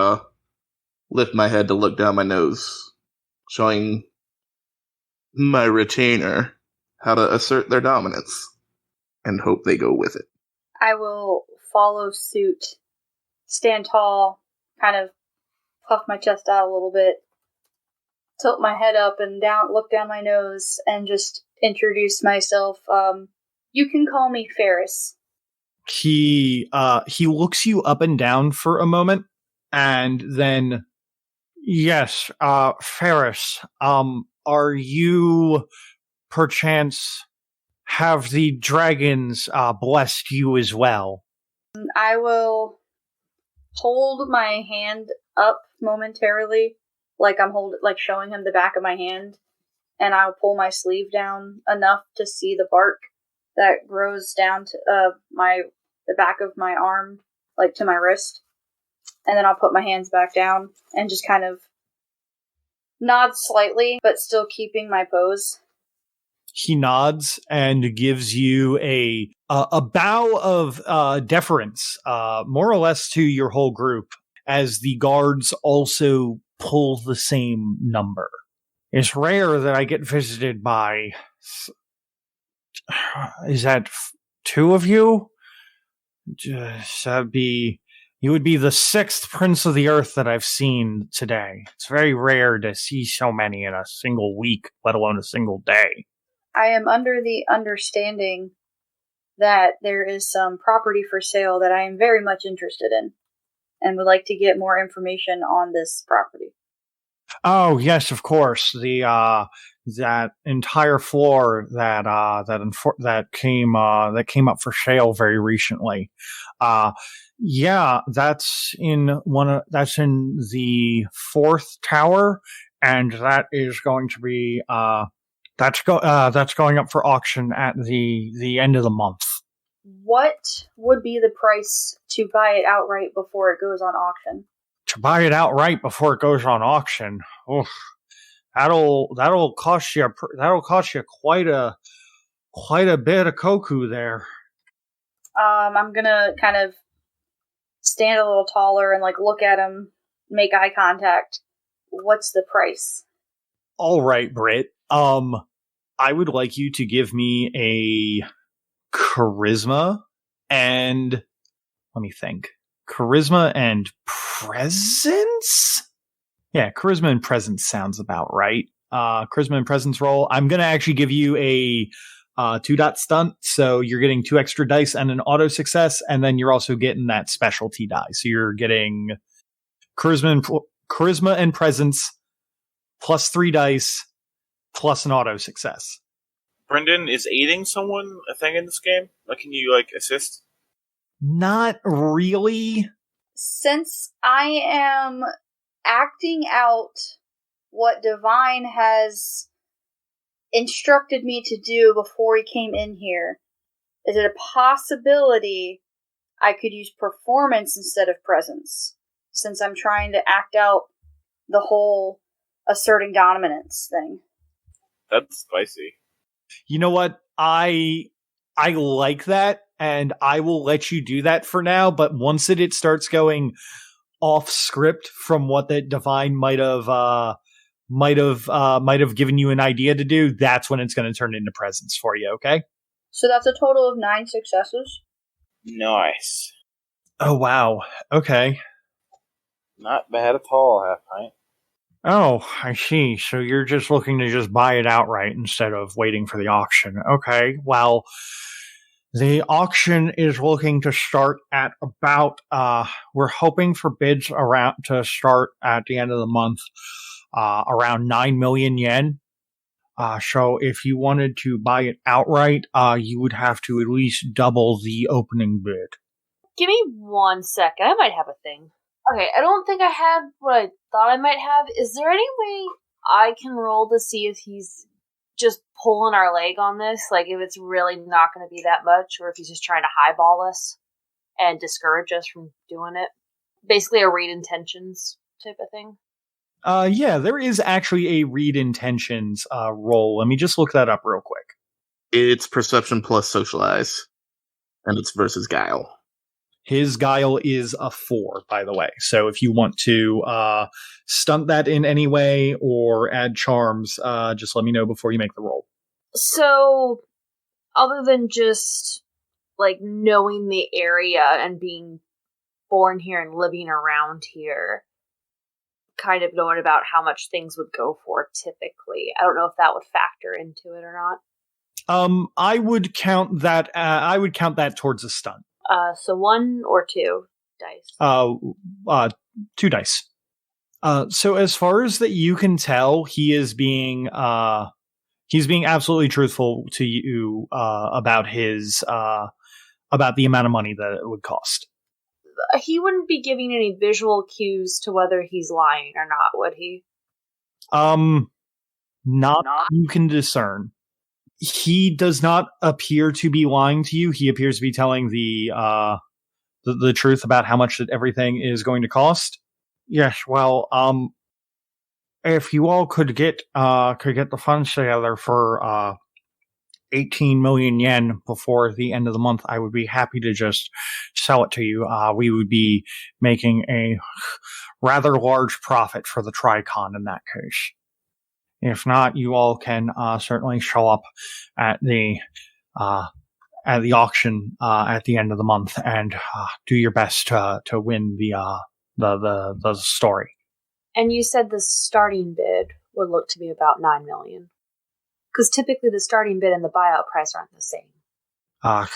lift my head to look down my nose, showing my retainer how to assert their dominance, and hope they go with it. I will follow suit, stand tall, kind of puff my chest out a little bit, tilt my head up and down, look down my nose, and just introduce myself. You can call me Fairus. He looks you up and down for a moment, and then, yes, Fairus, are you perchance have the dragons blessed you as well? I will hold my hand up momentarily, like I'm showing him the back of my hand, and I'll pull my sleeve down enough to see the bark that grows down to the back of my arm, like to my wrist, and then I'll put my hands back down and just kind of nod slightly, but still keeping my pose. He nods and gives you a bow of deference, more or less to your whole group, as the guards also pull the same number. It's rare that I get visited by... Is that two of you? You would be the sixth Prince of the Earth that I've seen today. It's very rare to see so many in a single week, let alone a single day. I am under the understanding that there is some property for sale that I am very much interested in, and would like to get more information on this property. Oh yes, of course. That entire floor that came up for sale very recently. Yeah, that's in the fourth tower, and that is going to be that's going up for auction at the end of the month. What would be the price to buy it outright before it goes on auction? To buy it outright before it goes on auction, oof, that'll cost you quite a bit of koku there. I'm gonna kind of stand a little taller and look at him, make eye contact. What's the price? All right, Britt. I would like you to give me a charisma and let me think. Charisma and presence? Yeah, charisma and presence sounds about right. Charisma and presence roll. I'm gonna actually give you a 2-dot stunt, so you're getting 2 extra dice and an auto success, and then you're also getting that specialty die. So you're getting charisma and presence plus 3 dice plus an auto success. Brendan, is aiding someone a thing in this game? Can you assist? Not really. Since I am acting out what Devine has instructed me to do before he came in here, is it a possibility I could use performance instead of presence, since I'm trying to act out the whole asserting dominance thing? That's spicy. You know what? I like that, and I will let you do that for now, but once it starts going off script from what that Devine might have given you an idea to do, that's when it's going to turn into presence for you, okay? So that's a total of 9 successes? Nice. Oh, wow. Okay. Not bad at all, Half Pint. Oh, I see. So you're just looking to just buy it outright instead of waiting for the auction. Okay, well, the auction is looking to start at about, we're hoping for bids around to start at the end of the month, around 9 million yen. So if you wanted to buy it outright, you would have to at least double the opening bid. Give me 1 second. I might have a thing. Okay, I don't think I had what I thought I might have. Is there any way I can roll to see if he's just pulling our leg on this? If it's really not going to be that much, or if he's just trying to highball us and discourage us from doing it? Basically a read intentions type of thing. Yeah, there is actually a read intentions roll. Let me just look that up real quick. It's perception plus socialize, and it's versus guile. His guile is a 4, by the way. So if you want to stunt that in any way or add charms, just let me know before you make the roll. So, other than just, knowing the area and being born here and living around here, kind of knowing about how much things would go for typically, I don't know if that would factor into it or not. I would count that. I would count that towards a stunt. So 1 or 2 dice? 2 dice. So as far as that you can tell, he's being absolutely truthful to you, about about the amount of money that it would cost. He wouldn't be giving any visual cues to whether he's lying or not, would he? Not you can discern. He does not appear to be lying to you. He appears to be telling the truth about how much everything is going to cost. Yes, well, if you all could get the funds together for 18 million yen before the end of the month, I would be happy to just sell it to you. We would be making a rather large profit for the Tricon in that case. If not, you all can certainly show up at the auction at the end of the month and do your best to win the story. And you said the starting bid would look to be about 9 million. Because typically the starting bid and the buyout price aren't the same.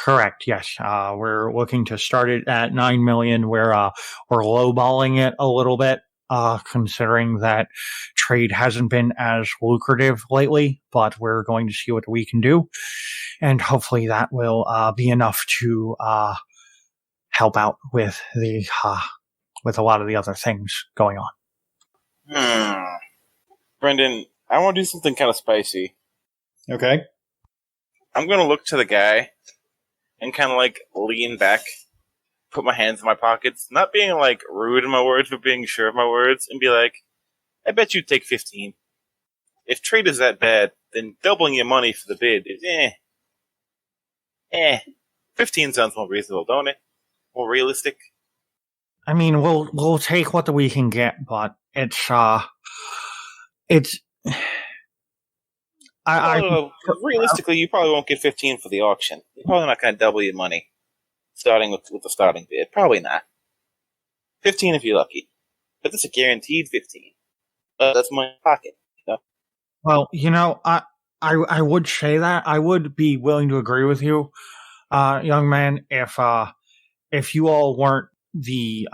Correct, yes. We're looking to start it at 9 million. We're lowballing it a little bit, considering that trade hasn't been as lucrative lately, but we're going to see what we can do. And hopefully that will be enough to help out with with a lot of the other things going on. Brendan, I want to do something kind of spicy. Okay. I'm going to look to the guy and kind of like lean back, put my hands in my pockets, not being like rude in my words, but being sure of my words, and be like, I bet you'd take 15. If trade is that bad, then doubling your money for the bid is 15 sounds more reasonable, don't it? More realistic. I mean, we'll take what we can get, but realistically, you probably won't get 15 for the auction. You're probably not going to double your money, starting with the starting bid. Probably not. 15 if you're lucky, but that's a guaranteed 15. That's my pocket. You know? Well, I would say that I would be willing to agree with you, young man, if you all weren't the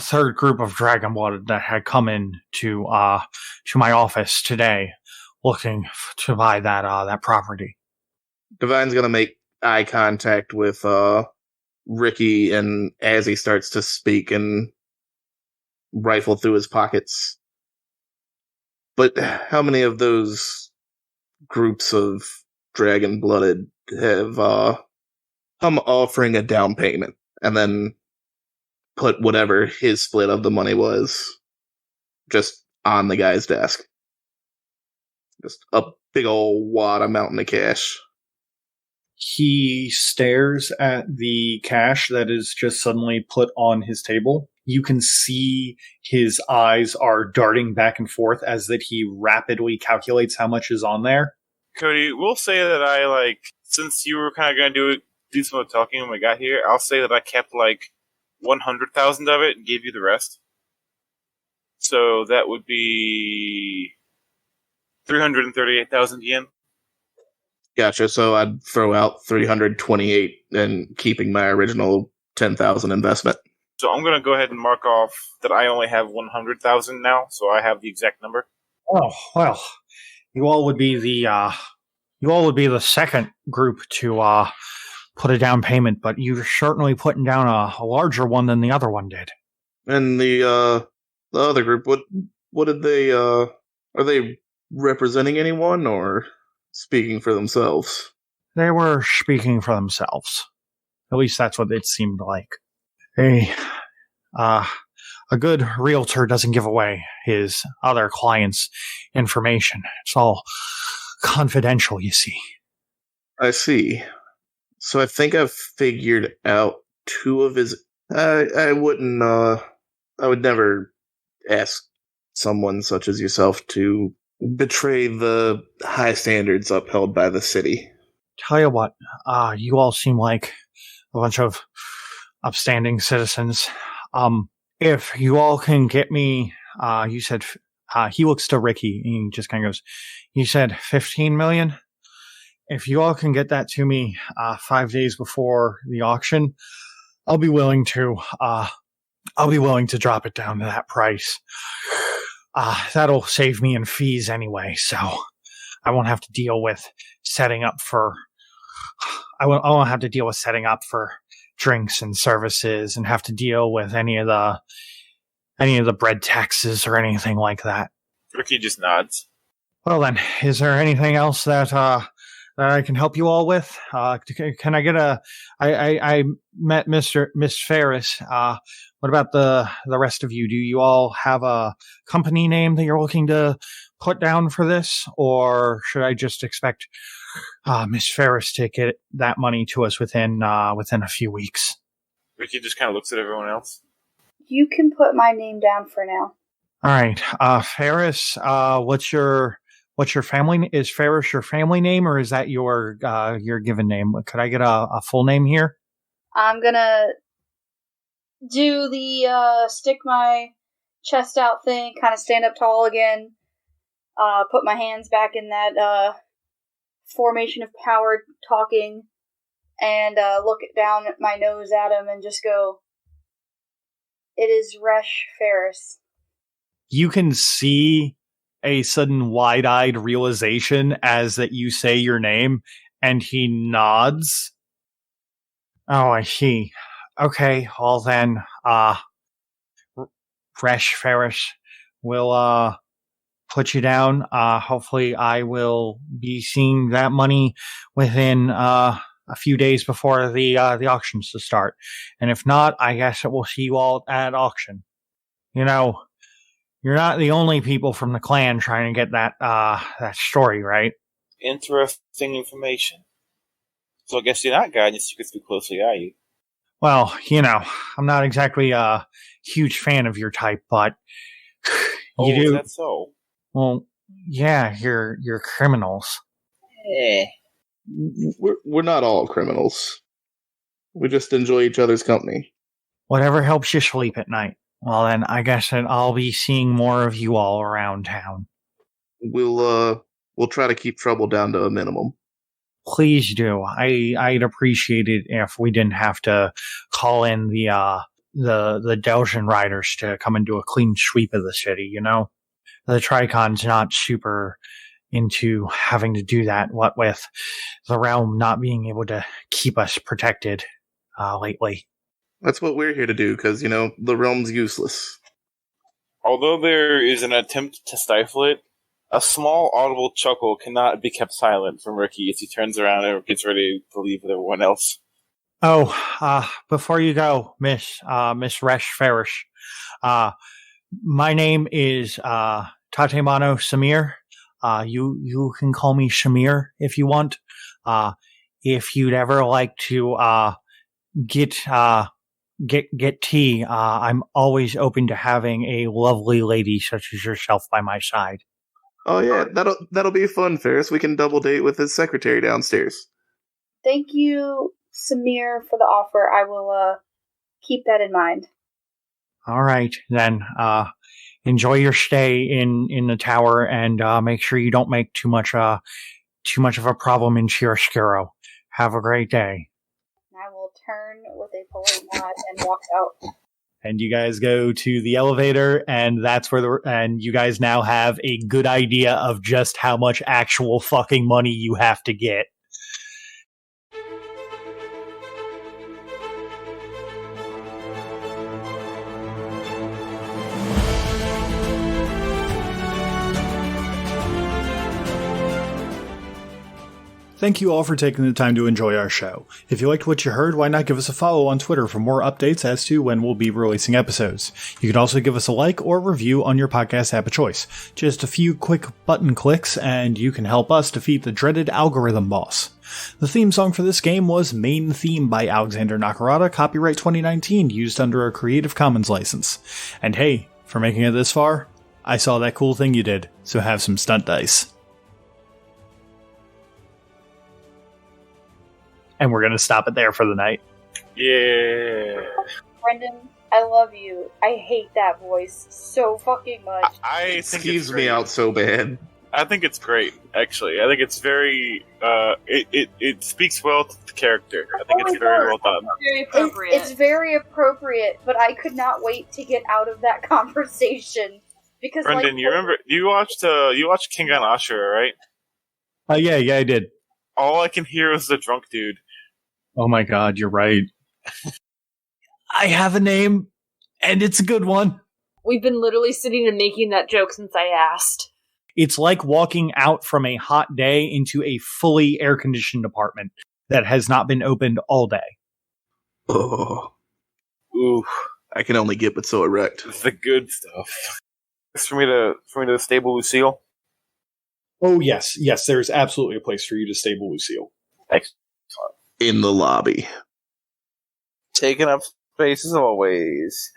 third group of Dragonblood that had come in to my office today, looking to buy that property. Devine's gonna make eye contact with Riki, and as he starts to speak and rifle through his pockets. But how many of those groups of Dragon-blooded have come offering a down payment and then put whatever his split of the money was just on the guy's desk? Just a big old wad amount of cash. He stares at the cash that is just suddenly put on his table. You can see his eyes are darting back and forth as that he rapidly calculates how much is on there. Cody, we'll say that since you were kind of going to do some of the talking when we got here, I'll say that I kept 100,000 of it and gave you the rest. So that would be 338,000 yen. Gotcha. So I'd throw out 328 and keeping my original 10,000 investment. So I'm going to go ahead and mark off that I only have 100,000 now, so I have the exact number. Oh, well, you all would be the second group to put a down payment, but you're certainly putting down a larger one than the other one did. And the other group, what did they are they representing anyone or speaking for themselves? They were speaking for themselves. At least that's what it seemed like. A good realtor doesn't give away his other clients' information. It's all confidential, you see. I see. So I think I've figured out two of his... I would never ask someone such as yourself to betray the high standards upheld by the city. Tell you what, you all seem like a bunch of upstanding citizens. If you all can get me, you said, he looks to Riki and he just kind of goes, you said 15 million? If you all can get that to me 5 days before the auction, I'll be willing to drop it down to that price. That'll save me in fees anyway, so I won't have to deal with setting up for drinks and services and have to deal with any of the bread taxes or anything like that. Riki just nods. Well then, is there anything else that I can help you all with? Can I get I met Miss Fairus. What about the rest of you? Do you all have a company name that you're looking to put down for this? Or should I just expect Miss Fairus to get that money to us within a few weeks? Riki just kind of looks at everyone else. You can put my name down for now. All right. Fairus, what's your family? Is Fairus your family name, or is that your given name? Could I get a full name here? I'm gonna do the stick my chest out thing, kind of stand up tall again, put my hands back in that formation of power talking, and look down at my nose at him and just go, it is Resh Fairus. You can see a sudden wide-eyed realization as that you say your name, and he nods. Oh, I see. Okay, well then, Fresh Fairus will put you down. Hopefully I will be seeing that money within a few days before the auctions to start. And if not, I guess we'll see you all at auction. You know, you're not the only people from the clan trying to get that story, right? Interesting information. So I guess you're not guiding your secrets too closely, are you? Well, you know, I'm not exactly a huge fan of your type, but you do. Is that so? Well, yeah, you're criminals. We're not all criminals. We just enjoy each other's company. Whatever helps you sleep at night. Well, then, I guess that I'll be seeing more of you all around town. We'll try to keep trouble down to a minimum. Please do. I'd appreciate it if we didn't have to call in the Delgian riders to come and do a clean sweep of the city, you know? The Tricon's not super into having to do that, what with the realm not being able to keep us protected lately. That's what we're here to do, because, you know, the realm's useless. Although there is an attempt to stifle it, a small audible chuckle cannot be kept silent from Riki as he turns around and gets ready to leave with everyone else. Oh, before you go, Miss Resh Fairus, my name is Tatemano Samir. You can call me Shamir if you want. If you'd ever like to get tea, I'm always open to having a lovely lady such as yourself by my side. Oh yeah, that'll be fun, Fairus. We can double date with his secretary downstairs. Thank you, Samir, for the offer. I will keep that in mind. All right, then. Enjoy your stay in the tower, and make sure you don't make too much of a problem in Chiaroscuro. Have a great day. I will turn with a polite nod and walk out. And you guys go to the elevator, and that's where and you guys now have a good idea of just how much actual fucking money you have to get. Thank you all for taking the time to enjoy our show. If you liked what you heard, why not give us a follow on Twitter for more updates as to when we'll be releasing episodes. You can also give us a like or review on your podcast app of choice. Just a few quick button clicks and you can help us defeat the dreaded algorithm boss. The theme song for this game was Main Theme by Alexander Nakarada, copyright 2019, used under a Creative Commons license. And hey, for making it this far, I saw that cool thing you did, so have some stunt dice. And we're going to stop it there for the night. Yeah. Brendan, I love you. I hate that voice so fucking much. I think Skeeves me out so bad. I think it's great, actually. I think it's very, it speaks well to the character. I think it's very well done. Very appropriate. It's very appropriate, but I could not wait to get out of that conversation. Because, Brendan, you remember, you watched King on Ashura, right? Yeah, I did. All I can hear is the drunk dude. Oh my god, you're right. I have a name, and it's a good one. We've been literally sitting and making that joke since I asked. It's like walking out from a hot day into a fully air-conditioned apartment that has not been opened all day. Oh. Ooh. I can only get but so erect. It's the good stuff. It's for me to stable Lucille. Oh, yes, there's absolutely a place for you to stable Lucille. Thanks. In the lobby. Taking up space as always.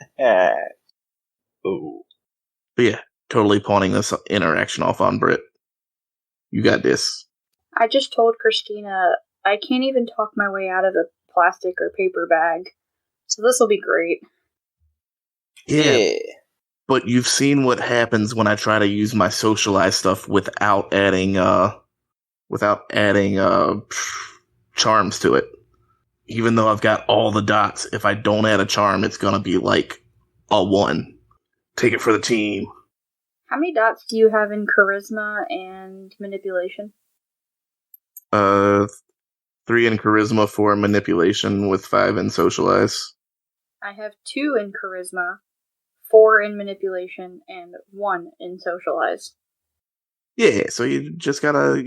Oh. But yeah, totally pawning this interaction off on Britt. You got this. I just told Christina I can't even talk my way out of a plastic or paper bag. So this will be great. Yeah. But you've seen what happens when I try to use my socialize stuff without adding charms to it. Even though I've got all the dots, if I don't add a charm, it's gonna be like a 1. Take it for the team. How many dots do you have in charisma and manipulation? 3 in charisma, 4 in manipulation, with 5 in socialize. I have 2 in charisma, 4 in manipulation, and 1 in socialize. Yeah, so you just gotta,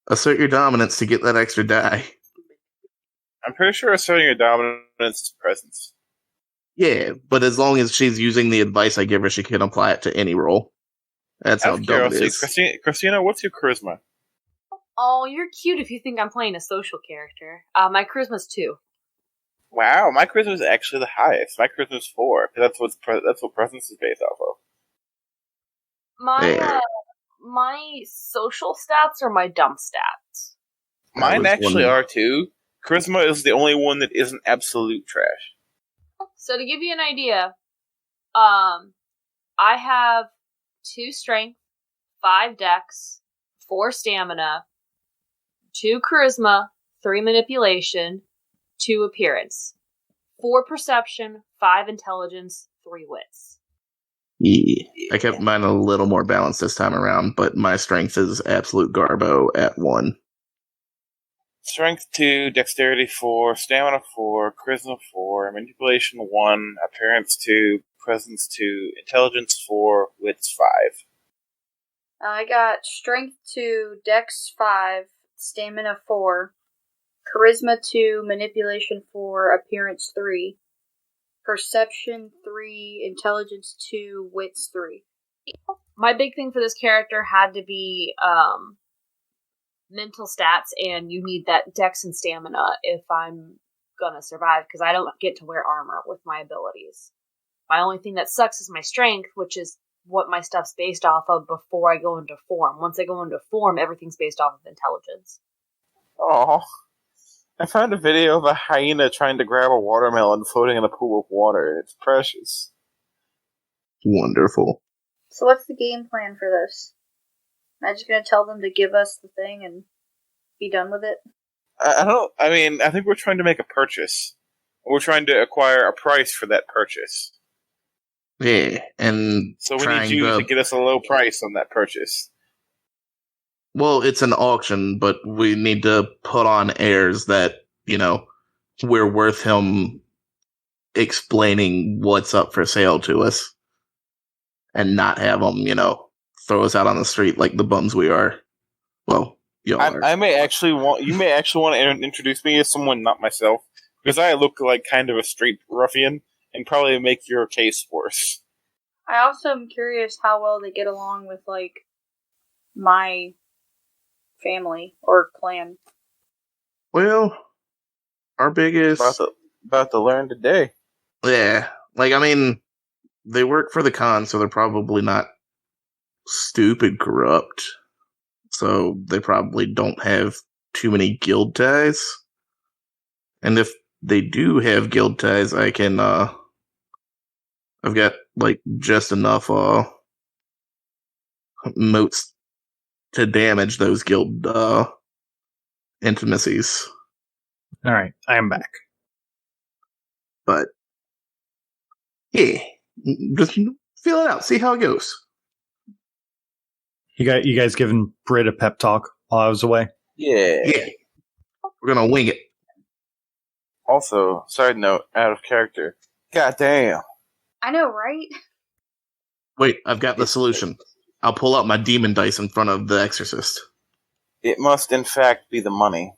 assert your dominance to get that extra die. I'm pretty sure asserting your dominance is presence. Yeah, but as long as she's using the advice I give her, she can apply it to any role. That's how Out of dumb it curiosity, is. Christina, what's your charisma? Oh, you're cute if you think I'm playing a social character. My charisma's 2. Wow, my charisma is actually the highest. My charisma is 4, because that's what presence is based off of. My social stats are my dump stats. Mine actually are too. Charisma is the only one that isn't absolute trash. So to give you an idea, I have 2 strength, 5 dex, 4 stamina, 2 charisma, 3 manipulation, 2 appearance, 4 perception, 5 intelligence, 3 wits. Yeah. I kept mine a little more balanced this time around, but my strength is absolute garbo at 1. Strength 2, dexterity 4, stamina 4, charisma 4, manipulation 1, appearance 2, presence 2, intelligence 4, wits 5. I got strength 2, dex 5, stamina 4, charisma 2, manipulation 4, appearance 3, perception 3, intelligence 2, wits 3. My big thing for this character had to be mental stats, and you need that dex and stamina if I'm gonna survive, because I don't get to wear armor with my abilities. My only thing that sucks is my strength, which is what my stuff's based off of before I go into form. Once I go into form, everything's based off of intelligence. Oh, I found a video of a hyena trying to grab a watermelon floating in a pool of water. It's precious. Wonderful. So what's the game plan for this? Am I just going to tell them to give us the thing and be done with it? I think we're trying to make a purchase. We're trying to acquire a price for that purchase. Yeah, and so we need you to get us a low price on that purchase. Well, it's an auction, but we need to put on airs that, we're worth him explaining what's up for sale to us. And not have him, throw us out on the street like the bums we are. Well, you are. You may actually want to introduce me as someone not myself, because I look like kind of a straight ruffian, and probably make your case worse. I also am curious how well they get along with, my family or clan. Well, our biggest... About to learn today. Yeah, they work for the Khan, so they're probably not stupid corrupt. So they probably don't have too many guild ties. And if they do have guild ties, I can, I've got, just enough, motes to damage those guild, intimacies. Alright, I am back. But, yeah, just feel it out, see how it goes. You guys giving Britt a pep talk while I was away? Yeah. We're gonna wing it. Also, side note, out of character. God damn. I know, right? Wait, I've got the solution. I'll pull out my demon dice in front of the exorcist. It must, in fact, be the money.